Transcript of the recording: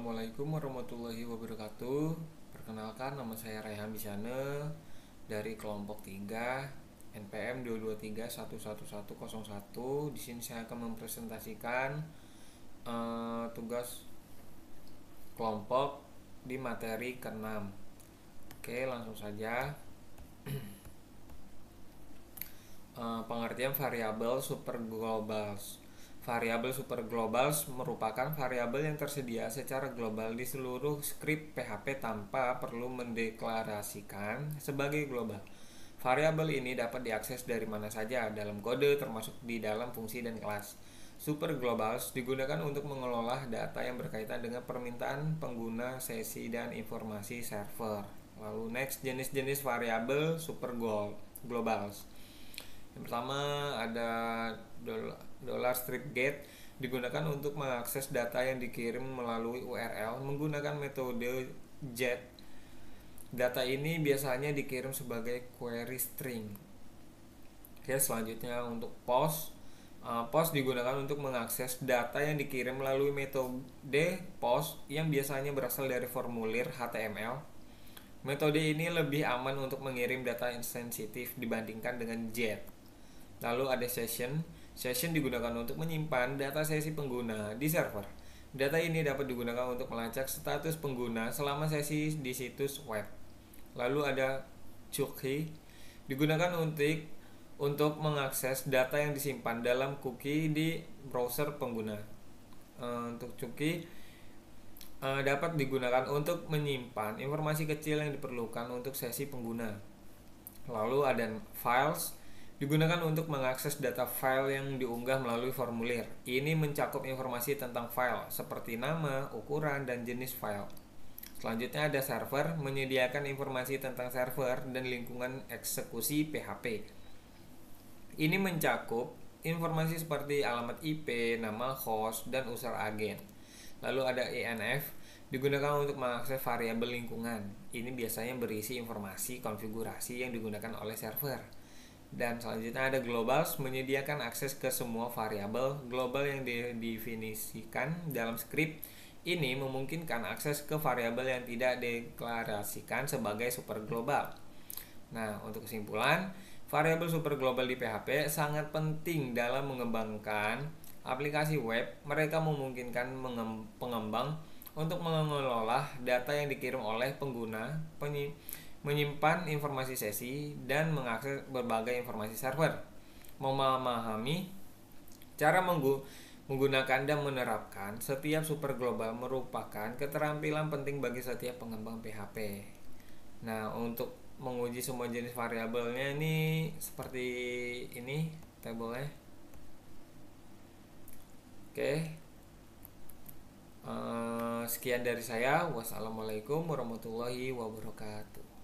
Assalamualaikum warahmatullahi wabarakatuh. Perkenalkan, nama saya Raihan Bisane dari kelompok 3 NPM 223111101. Di sini saya akan mempresentasikan tugas kelompok di materi ke-6. Oke, langsung saja. Pengertian variabel superglobal. Variabel superglobal merupakan variabel yang tersedia secara global di seluruh skrip PHP tanpa perlu mendeklarasikan sebagai global. Variabel ini dapat diakses dari mana saja dalam kode, termasuk di dalam fungsi dan kelas. Superglobals digunakan untuk mengelola data yang berkaitan dengan permintaan pengguna, sesi, dan informasi server. Lalu next, jenis-jenis variabel superglobals. Yang pertama ada $strip_get, digunakan untuk mengakses data yang dikirim melalui URL menggunakan metode GET. Data ini biasanya dikirim sebagai query string. Oke, selanjutnya untuk post. Post digunakan untuk mengakses data yang dikirim melalui metode post yang biasanya berasal dari formulir HTML. Metode ini lebih aman untuk mengirim data sensitif dibandingkan dengan GET. Lalu ada session. Session digunakan untuk menyimpan data sesi pengguna di server. Data ini dapat digunakan untuk melacak status pengguna selama sesi di situs web. Lalu ada cookie. Digunakan untuk mengakses data yang disimpan dalam cookie di browser pengguna. Untuk cookie dapat digunakan untuk menyimpan informasi kecil yang diperlukan untuk sesi pengguna. Lalu ada files. Digunakan untuk mengakses data file yang diunggah melalui formulir. Ini mencakup informasi tentang file seperti nama, ukuran, dan jenis file. Selanjutnya ada server, menyediakan informasi tentang server dan lingkungan eksekusi PHP. Ini mencakup informasi seperti alamat IP, nama host, dan user agen. Lalu ada ENF, digunakan untuk mengakses variabel lingkungan. Ini biasanya berisi informasi konfigurasi yang digunakan oleh server. Dan selanjutnya ada globals, menyediakan akses ke semua variabel global yang didefinisikan dalam skrip. Ini memungkinkan akses ke variabel yang tidak deklarasikan sebagai superglobal. Nah, untuk kesimpulan, variabel superglobal di PHP sangat penting dalam mengembangkan aplikasi web. Mereka memungkinkan pengembang untuk mengelola data yang dikirim oleh pengguna, menyimpan informasi sesi, dan mengakses berbagai informasi server. Memahami cara menggunakan dan menerapkan setiap superglobal merupakan keterampilan penting bagi setiap pengembang PHP. Nah, untuk menguji semua jenis variabelnya ini seperti ini tabelnya. Oke. Sekian dari saya. Wassalamualaikum warahmatullahi wabarakatuh.